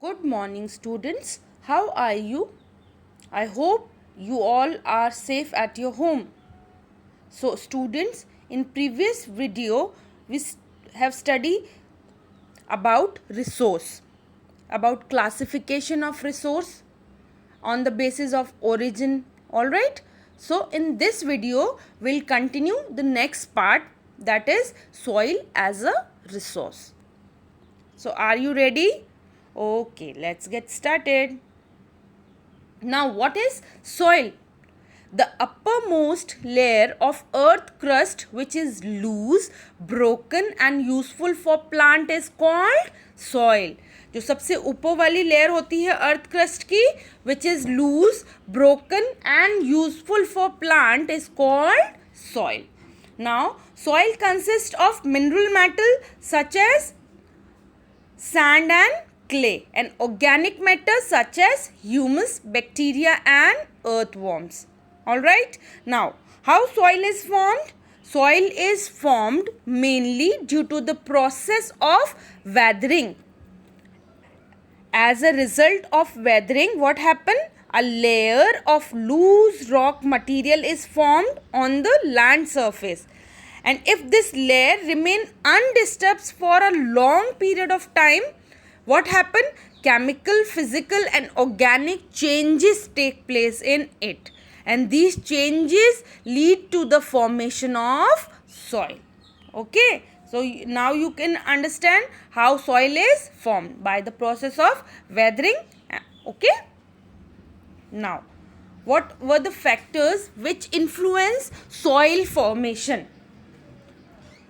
Good morning, students. How are you? I hope you all are safe at your home. So, students, in previous video, we have studied about resource, about classification of resource on the basis of origin. All right. So, in this video, we'll continue the next part, that is soil as a resource. So, are you ready? Okay, let's get started. Now, what is soil? The uppermost layer of earth crust which is loose, broken and useful for plant is called soil. जो सबसे ऊपर वाली layer होती है earth crust की which is loose, broken and useful for plant is called soil. Now, soil consists of mineral matter such as sand and clay and organic matter such as humus, bacteria and earthworms. Alright. Now, how soil is formed? Soil is formed mainly due to the process of weathering. As a result of weathering, what happened? A layer of loose rock material is formed on the land surface. And if this layer remain undisturbed for a long period of time, what happen? Chemical, physical and organic changes take place in it. And these changes lead to the formation of soil. Okay. So now you can understand how soil is formed by the process of weathering. Okay. Now, what were the factors which influence soil formation?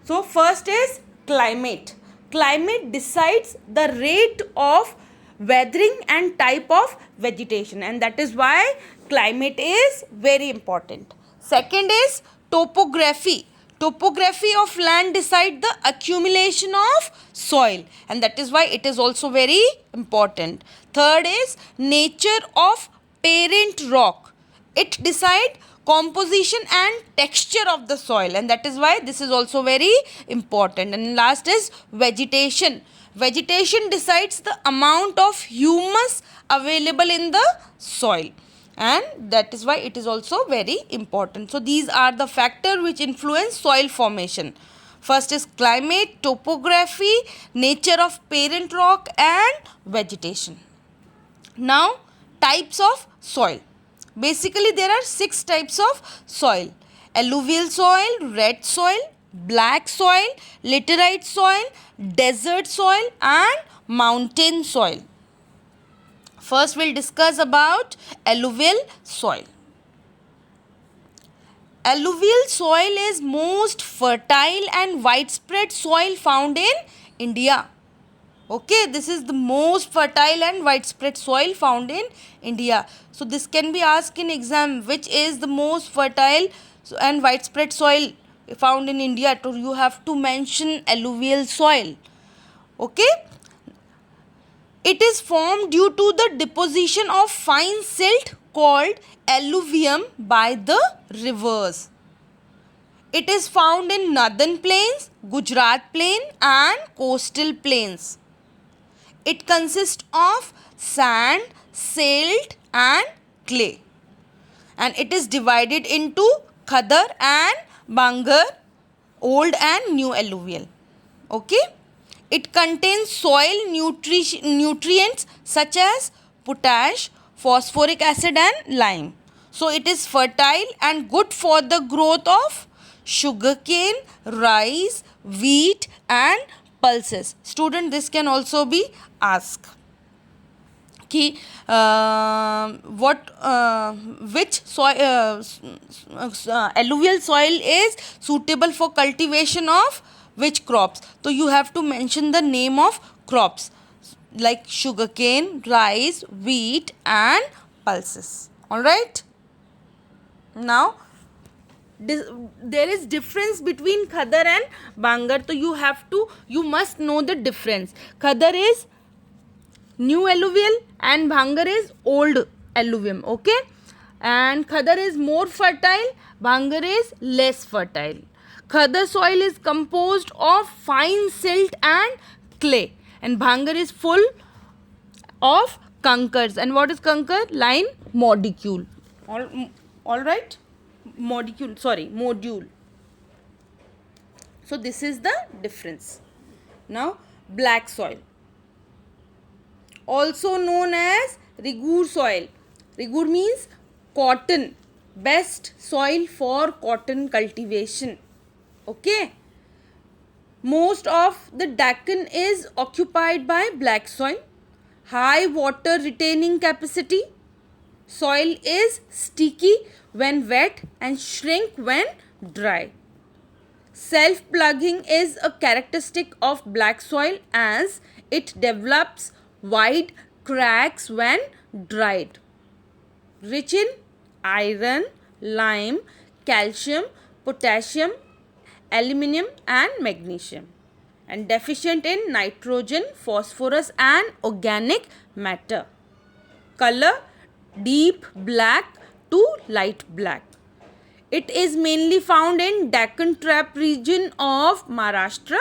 So first is climate. Climate decides the rate of weathering and type of vegetation, and that is why climate is very important. Second is topography. Topography of land decide the accumulation of soil, and that is why it is also very important. Third is nature of parent rock. It decide composition and texture of the soil, and that is why this is also very important. And last is vegetation. Vegetation decides the amount of humus available in the soil, and that is why it is also very important. So these are the factors which influence soil formation. First is climate, topography, nature of parent rock and vegetation. Now, types of soil. Basically, there are 6 types of soil: alluvial soil, red soil, black soil, laterite soil, desert soil and mountain soil. First, we'll discuss about alluvial soil. Alluvial soil is most fertile and widespread soil found in India. Okay, this is the most fertile and widespread soil found in India. So this can be asked in exam, which is the most fertile and widespread soil found in India. So you have to mention alluvial soil. Okay. It is formed due to the deposition of fine silt called alluvium by the rivers. It is found in northern plains, Gujarat plain and coastal plains. It consists of sand, silt and clay. And it is divided into Khadar and Bangar, old and new alluvial. Okay. It contains soil nutrients such as potash, phosphoric acid and lime. So it is fertile and good for the growth of sugarcane, rice, wheat and pulses. Student, this can also be asked. Which soil, alluvial soil is suitable for cultivation of which crops? So you have to mention the name of crops like sugarcane, rice, wheat and pulses. Alright. Now, there is difference between Khadar and Bangar. So you must know the difference. Khadar is new alluvial and Bhangar is old alluvium. Okay. And Khadar is more fertile, Bhangar is less fertile. Khadar soil is composed of fine silt and clay, and Bhangar is full of conchers. And what is concher? Line module. All right, module. So this is the difference. Now black soil, also known as Rigour soil. Rigour means cotton, best soil for cotton cultivation. Okay. Most of the Deccan is occupied by black soil. High water retaining capacity. Soil is sticky when wet and shrink when dry. Self-plugging is a characteristic of black soil as it develops wide cracks when dried. Rich in iron, lime, calcium, potassium, aluminium and magnesium, and deficient in nitrogen, phosphorus and organic matter. Color deep black to light black. It is mainly found in Deccan Trap region of Maharashtra,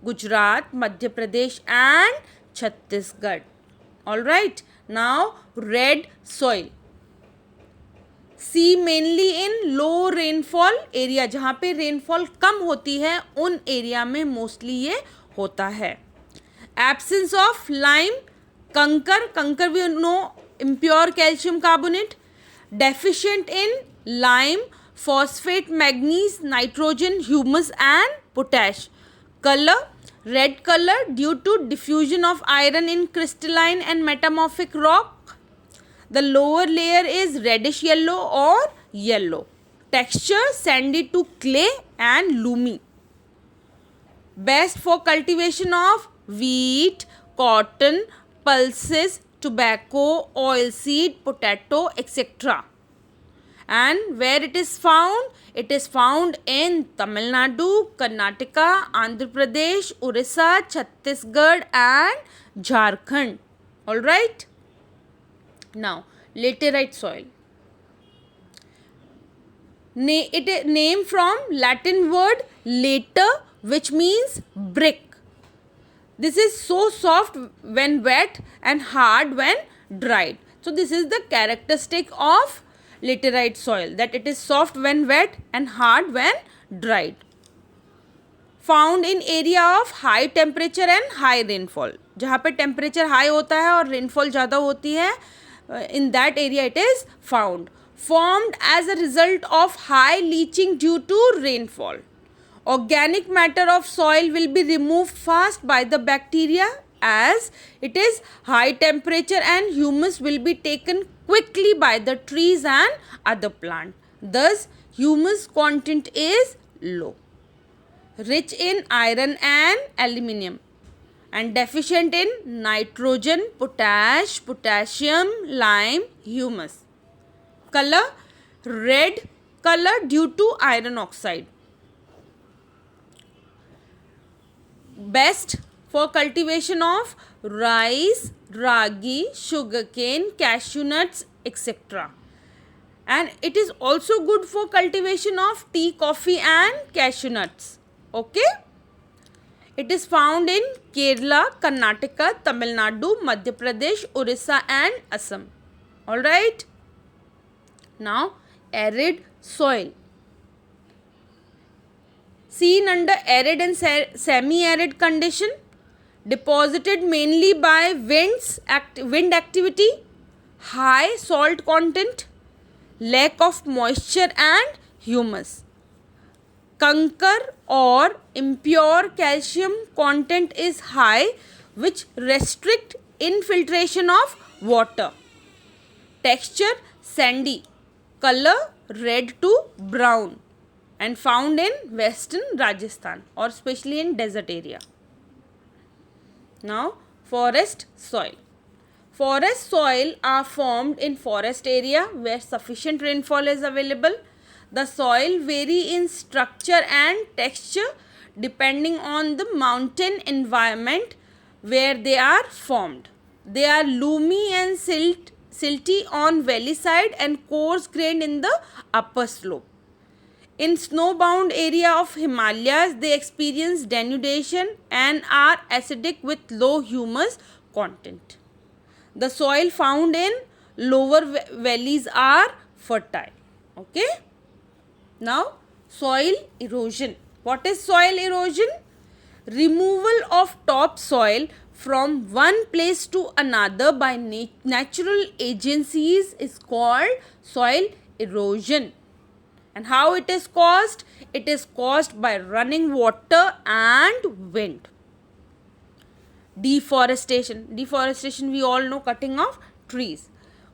Gujarat, Madhya Pradesh and Chhattisgarh. Alright, now red soil. See mainly in low rainfall area, जहाँ पे rainfall कम होती है उन area में mostly ये होता है. Absence of lime, kankar we know impure calcium carbonate. Deficient in lime, phosphate, manganese, nitrogen, humus and potash. Color red color due to diffusion of iron in crystalline and metamorphic rock. The lower layer is reddish yellow or yellow. Texture sandy to clay and loomy. Best for cultivation of wheat, cotton, pulses, tobacco, oilseed, potato, etc. And where it is found? It is found in Tamil Nadu, Karnataka, Andhra Pradesh, Orissa, Chhattisgarh and Jharkhand. Alright. Now, laterite soil. It is named from Latin word later, which means brick. This is so soft when wet and hard when dried. So this is the characteristic of laterite soil, that it is soft when wet and hard when dried. Found in area of high temperature and high rainfall. जहाँ पे temperature high होता है और rainfall ज़्यादा होती है, in that area it is found. Formed as a result of high leaching due to rainfall. Organic matter of soil will be removed fast by the bacteria as it is high temperature, and humus will be taken quickly by the trees and other plant. Thus, humus content is low. Rich in iron and aluminium and deficient in nitrogen, potassium, lime, humus. Color red color due to iron oxide. Best for cultivation of rice, ragi, sugarcane, cashew nuts, etc. And it is also good for cultivation of tea, coffee and cashew nuts. Okay. It is found in Kerala, Karnataka, Tamil Nadu, Madhya Pradesh, Orissa and Assam. Alright. Now, arid soil. Seen under arid and semi-arid condition, deposited mainly by wind activity, high salt content, lack of moisture and humus. Conker or impure calcium content is high, which restrict infiltration of water. Texture sandy, color red to brown, and found in western Rajasthan or especially in desert area. Now, forest soil. Forest soil are formed in forest area where sufficient rainfall is available. The soil vary in structure and texture depending on the mountain environment where they are formed. They are loomy and silty on valley side and coarse grained in the upper slope. In snow-bound area of Himalayas, they experience denudation and are acidic with low humus content. The soil found in lower valleys are fertile. Okay. Now, soil erosion. What is soil erosion? Removal of topsoil from one place to another by natural agencies is called soil erosion. And how it is caused? It is caused by running water and wind. Deforestation. Deforestation, we all know, cutting of trees.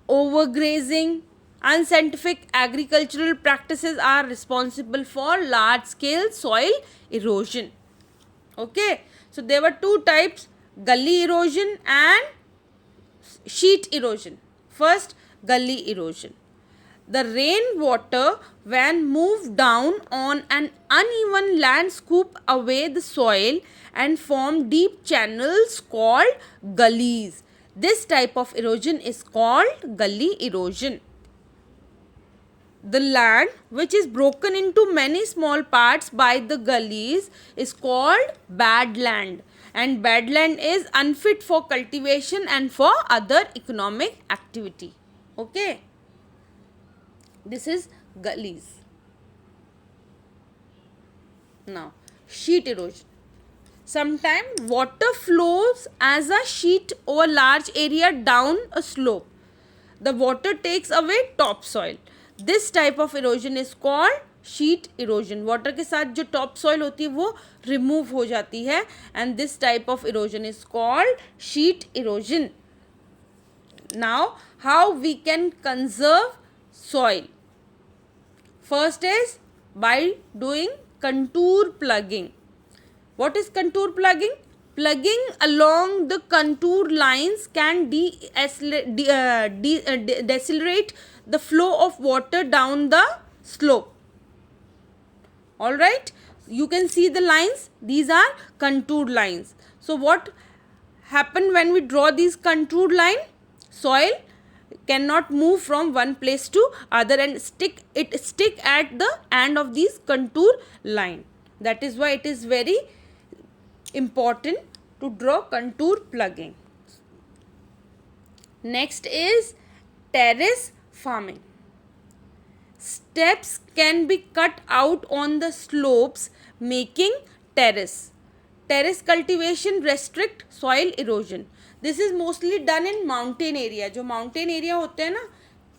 Overgrazing. Unscientific agricultural practices are responsible for large scale soil erosion. Okay, so there were two types, gully erosion and sheet erosion. First, gully erosion. The rainwater, when moved down on an uneven land, scoop away the soil and form deep channels called gullies. This type of erosion is called gully erosion. The land which is broken into many small parts by the gullies is called bad land, and bad land is unfit for cultivation and for other economic activity. Okay. This is gullies. Now, sheet erosion. Sometimes water flows as a sheet over large area down a slope. The water takes away topsoil. This type of erosion is called sheet erosion. Water के साथ जो topsoil होती है वो remove हो जाती है, and this type of erosion is called sheet erosion. Now, how we can conserve soil? First is by doing contour plugging. What is contour plugging? Plugging along the contour lines can decelerate the flow of water down the slope. Alright, you can see the lines. These are contour lines. So what happen when we draw these contour line? Soil cannot move from one place to other and stick at the end of these contour line. That is why it is very important to draw contour plugging. Next is terrace farming. Steps can be cut out on the slopes, making terrace. Terrace cultivation restrict soil erosion. This is mostly done in mountain area. जो mountain area होते हैं ना,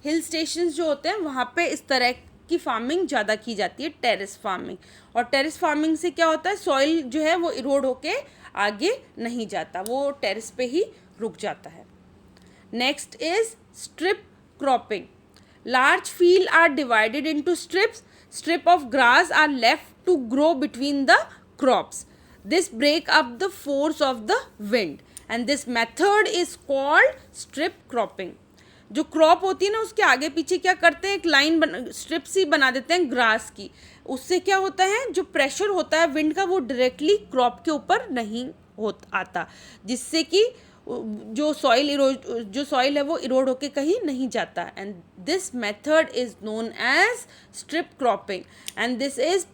hill stations जो होते हैं, वहाँ पे इस तरह की फार्मिंग ज़्यादा की जाती है, टेरेस फार्मिंग. और टेरेस फार्मिंग से क्या होता है, सॉइल जो है वो इरोड होके आगे नहीं जाता, वो टेरेस पे ही रुक जाता है. Next is strip cropping. Large field are divided into strips. Strip of grass are left to grow between the crops. This break up the force of the wind and this method is called strip cropping. जो crop होती है ना, उसके आगे पीछे क्या करते हैं, एक लाइन स्ट्रिप्स ही बना देते हैं ग्रास की. उससे क्या होता है, जो प्रेशर होता है विंड का वो डायरेक्टली क्रॉप के ऊपर नहीं आता, जिससे कि जो सॉइल है वो इरोड होके कहीं नहीं जाता. And this method is known as strip cropping and this is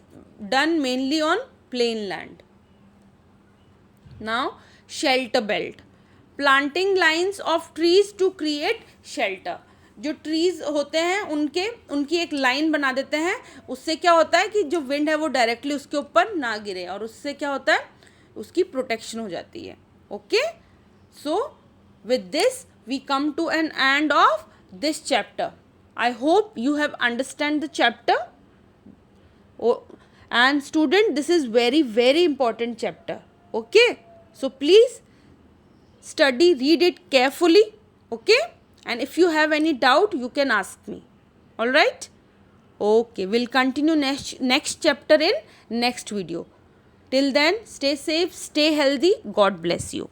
done mainly on plain land. Now shelter belt. Planting lines of trees to create shelter. जो ट्रीज होते हैं उनकी एक लाइन बना देते हैं. उससे क्या होता है कि जो विंड है वो डायरेक्टली उसके ऊपर ना गिरे, और उससे क्या होता है, उसकी प्रोटेक्शन हो जाती है. Okay, so with this we come to an end of this chapter. I hope you have understand the chapter. And student, this is very very important chapter. Okay, so please study, read it carefully. Okay, and if you have any doubt you can ask me. All right, okay, we'll continue next chapter in next video. Till then, stay safe, stay healthy. God bless you.